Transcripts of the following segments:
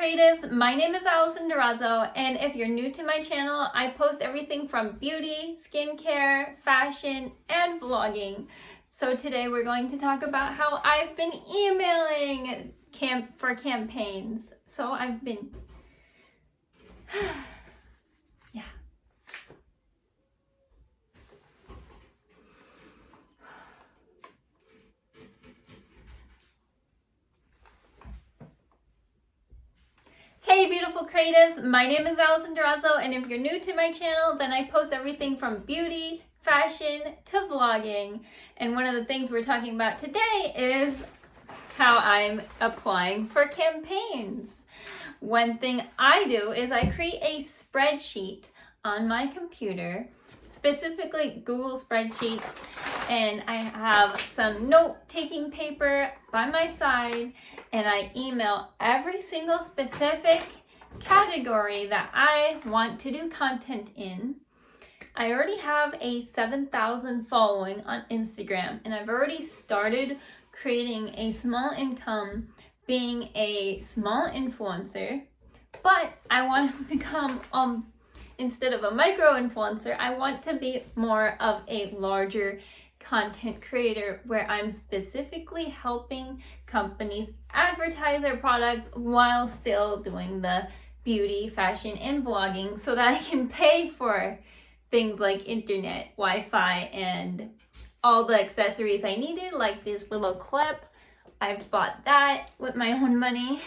creatives, my name is Alison Durazo, and if you're new to my channel, I post everything from beauty, skincare, fashion, and vlogging. So today we're going to talk about how I've been emailing for campaigns. So I've been, yeah. Hey beautiful creatives, my name is Alison Durazo, and if you're new to my channel, then I post everything from beauty, fashion, to vlogging. And one of the things we're talking about today is how I'm applying for campaigns. One thing I do is I create a spreadsheet on my computer, specifically Google spreadsheets, and I have some note-taking paper by my side, and I email every single specific category that I want to do content in. I already have a 7,000 following on Instagram, and I've already started creating a small income being a small influencer, but I want to become instead of a micro influencer, I want to be more of a larger content creator where I'm specifically helping companies advertise their products while still doing the beauty, fashion, and vlogging so that I can pay for things like internet, Wi-Fi, and all the accessories I needed, like this little clip. I've bought that with my own money.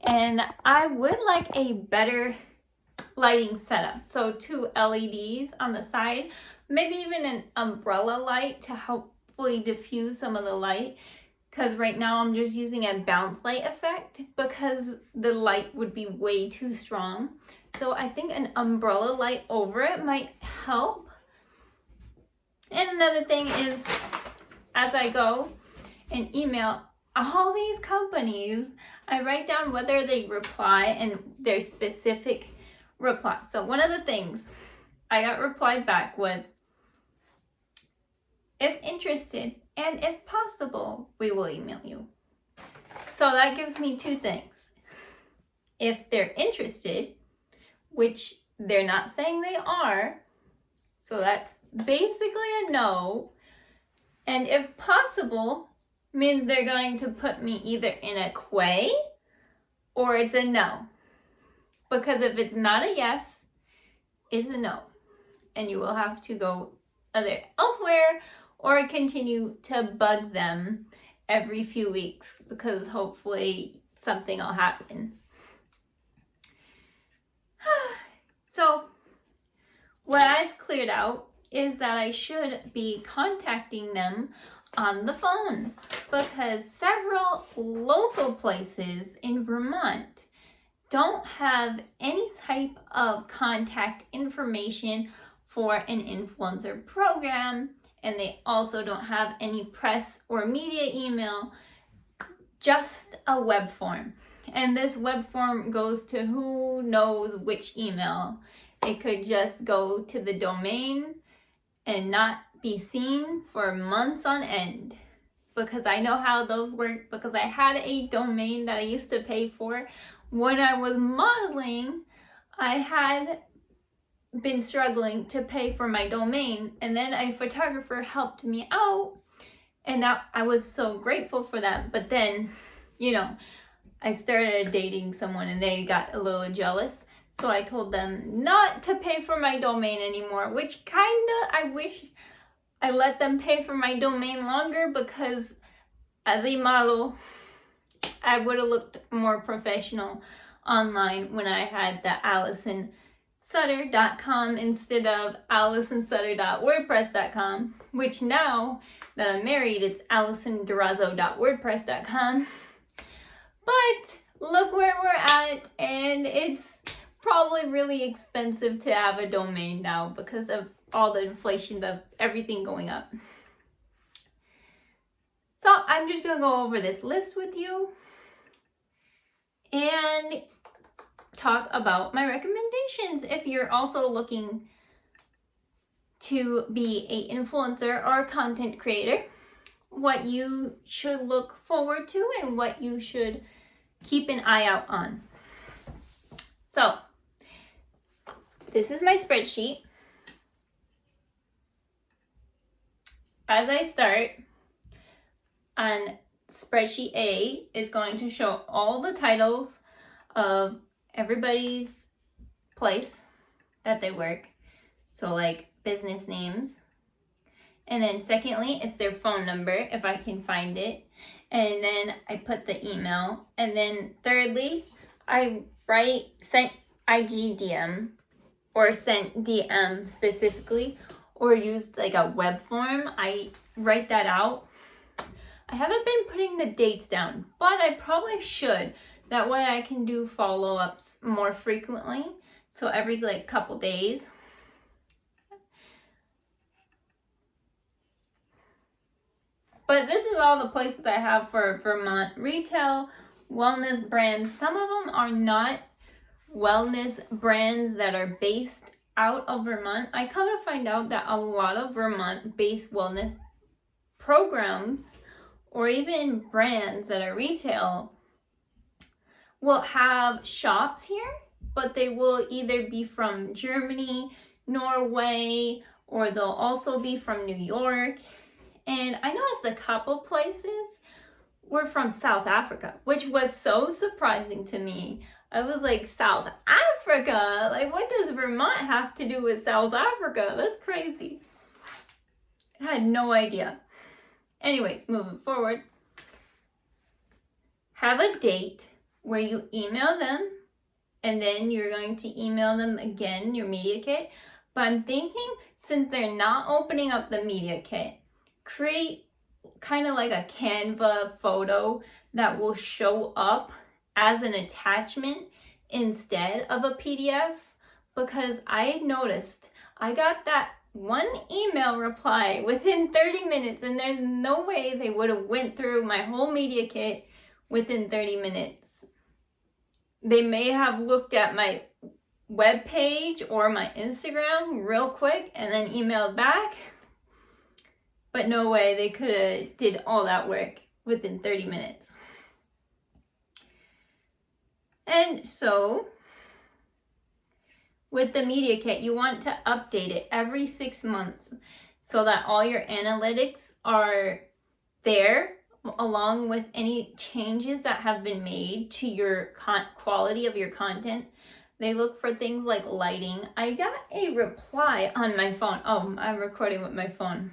And I would like a better lighting setup. So 2 LEDs on the side, maybe even an umbrella light to hopefully diffuse some of the light. Because right now I'm just using a bounce light effect because the light would be way too strong. So I think an umbrella light over it might help. And another thing is, as I go and email all these companies, I write down whether they reply and their specific reply. So one of the things I got replied back was, if interested and if possible, we will email you. So that gives me 2 things. If they're interested, which they're not saying they are, so that's basically a no. And if possible, means they're going to put me either in a quay or it's a no. Because if it's not a yes, it's a no. And you will have to go either elsewhere or continue to bug them every few weeks because hopefully something will happen. So what I've cleared out is that I should be contacting them on the phone because several local places in Vermont don't have any type of contact information for an influencer program, and they also don't have any press or media email, just a web form. And this web form goes to who knows which email. It could just go to the domain and not be seen for months on end. Because I know how those work, because I had a domain that I used to pay for. When I was modeling, I had been struggling to pay for my domain, and then a photographer helped me out, and that I was so grateful for that. But then, I started dating someone and they got a little jealous. So I told them not to pay for my domain anymore, which I wish I let them pay for my domain longer, because as a model, I would have looked more professional online when I had the AlisonSutter.com instead of AlisonSutter.wordpress.com, which now that I'm married, it's AlisonDurazo.wordpress.com. But look where we're at, and it's probably really expensive to have a domain now because of all the inflation of everything going up. So I'm just going to go over this list with you and talk about my recommendations if you're also looking to be an influencer or a content creator, what you should look forward to and what you should keep an eye out on. So this is my spreadsheet. As I start, on spreadsheet A is going to show all the titles of everybody's place that they work. So like business names. And then secondly, it's their phone number if I can find it. And then I put the email. And then thirdly, I write sent IG DM or sent DM specifically, or use like a web form. I write that out. I haven't been putting the dates down, but I probably should. That way I can do follow-ups more frequently. So every like couple days. But this is all the places I have for Vermont retail wellness brands. Some of them are not wellness brands that are based out of Vermont. I come to find out that a lot of Vermont-based wellness programs or even brands that are retail will have shops here, but they will either be from Germany, Norway, or they'll also be from New York. And I noticed a couple places were from South Africa, which was so surprising to me. I was like, South Africa? Like, what does Vermont have to do with South Africa? That's crazy. I had no idea. Anyways, moving forward. Have a date where you email them, and then you're going to email them again, your media kit. But I'm thinking, since they're not opening up the media kit, create kind of like a Canva photo that will show up as an attachment instead of a PDF, because I noticed I got that one email reply within 30 minutes, and there's no way they would have went through my whole media kit within 30 minutes. They may have looked at my web page or my Instagram real quick and then emailed back. But no way they could have did all that work within 30 minutes. And so, with the media kit, you want to update it every 6 months so that all your analytics are there, along with any changes that have been made to your quality of your content. They look for things like lighting. I got a reply on my phone. Oh, I'm recording with my phone.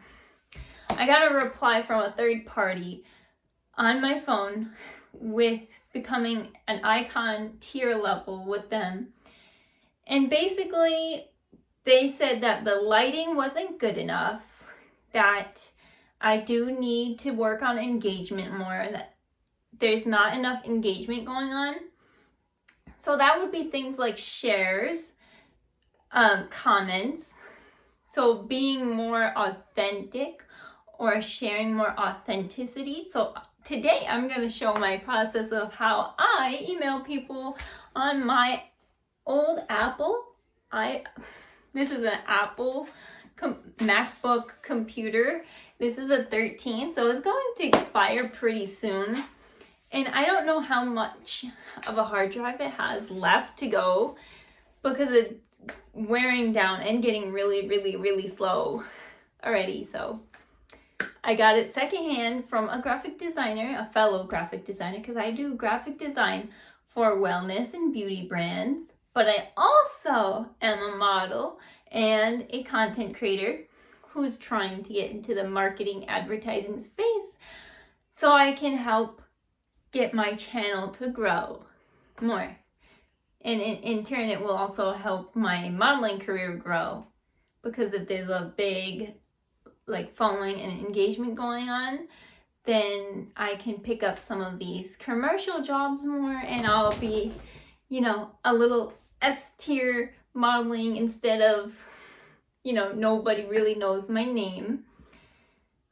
I got a reply from a third party on my phone with becoming an icon tier level with them. And basically, they said that the lighting wasn't good enough, that I do need to work on engagement more, that there's not enough engagement going on. So that would be things like shares, comments, so being more authentic or sharing more authenticity. So today I'm going to show my process of how I email people on my old Apple. This is an Apple MacBook computer. This is a 13, so it's going to expire pretty soon. And I don't know how much of a hard drive it has left to go because it's wearing down and getting really, really, really slow already. So I got it secondhand from a graphic designer, a fellow graphic designer, because I do graphic design for wellness and beauty brands. But I also am a model and a content creator who's trying to get into the marketing advertising space so I can help get my channel to grow more. And in turn, it will also help my modeling career grow, because if there's a big like following and engagement going on, then I can pick up some of these commercial jobs more, and I'll be, a little S-tier modeling instead of, nobody really knows my name.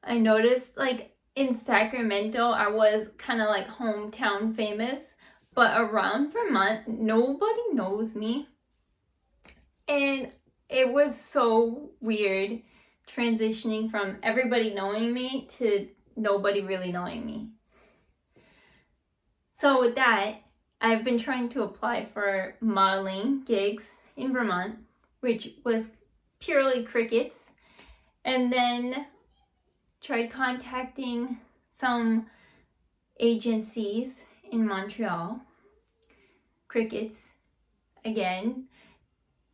I noticed like in Sacramento, I was kind of like hometown famous, but around Vermont, nobody knows me. And it was so weird transitioning from everybody knowing me to nobody really knowing me. So with that, I've been trying to apply for modeling gigs in Vermont, which was purely crickets, and then tried contacting some agencies in Montreal, crickets again.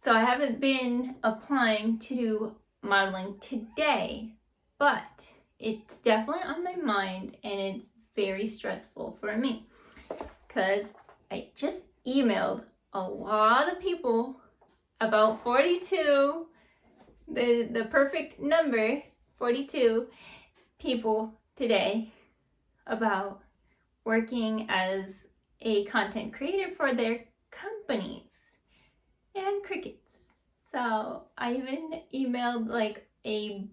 So I haven't been applying to do modeling today, but it's definitely on my mind, and it's very stressful for me because I just emailed a lot of people, about 42, the perfect number, 42 people today, about working as a content creator for their companies and crickets. So I even emailed like a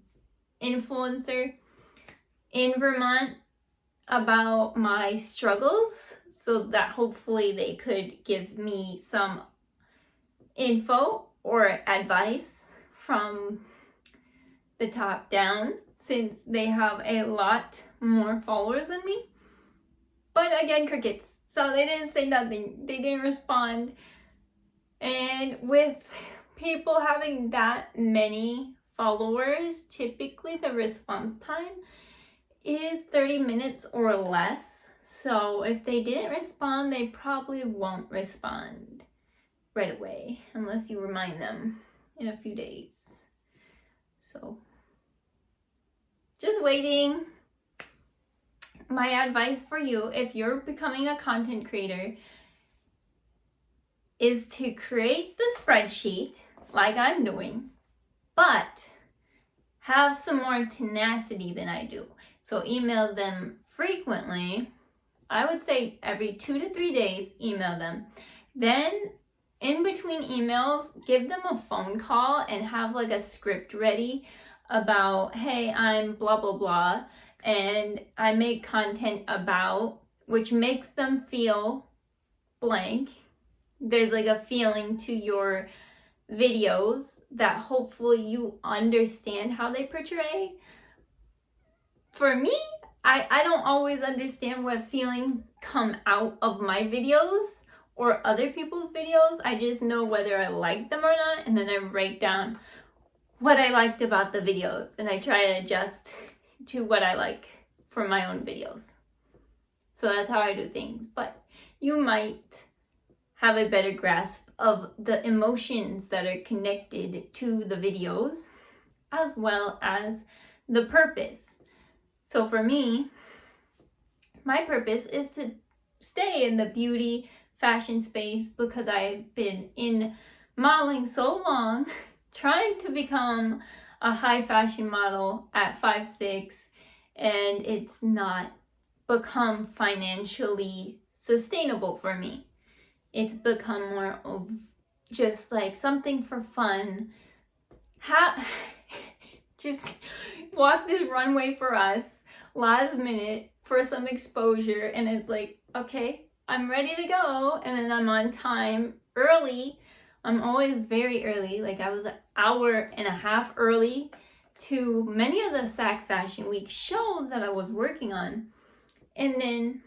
influencer in Vermont about my struggles, so that hopefully they could give me some info or advice from the top down, since they have a lot more followers than me. But again, crickets. So they didn't say nothing. They didn't respond. And with people having that many followers, typically the response time is 30 minutes or less. So if they didn't respond, they probably won't respond right away unless you remind them in a few days. So just waiting. My advice for you, if you're becoming a content creator, is to create the spreadsheet like I'm doing, but have some more tenacity than I do. So email them frequently. I would say every 2 to 3 days, email them. Then in between emails, give them a phone call and have like a script ready about, hey, I'm blah, blah, blah, and I make content about, which makes them feel blank. There's like a feeling to your videos that hopefully you understand how they portray. For me, I don't always understand what feelings come out of my videos or other people's videos. I just know whether I like them or not, and then I write down what I liked about the videos, and I try to adjust to what I like for my own videos. So that's how I do things. But you might have a better grasp of the emotions that are connected to the videos, as well as the purpose. So for me, my purpose is to stay in the beauty fashion space because I've been in modeling so long, trying to become a high fashion model at 5'6", and it's not become financially sustainable for me. It's become more of just like something for fun. Just walk this runway for us last minute for some exposure, and it's like, okay, I'm ready to go, and then I'm on time early. I'm always very early. Like I was an hour and a half early to many of the SAC Fashion Week shows that I was working on. And then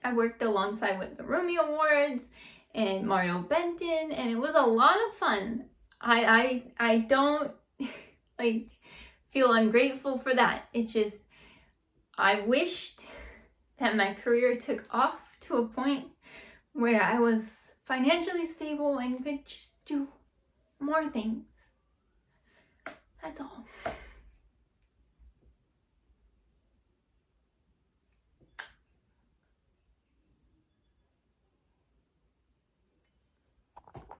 I worked alongside with the Rumi Awards and Mario Benton, and it was a lot of fun. I don't like feel ungrateful for that. It's just I wished that my career took off to a point where I was financially stable and could just do more things. That's all.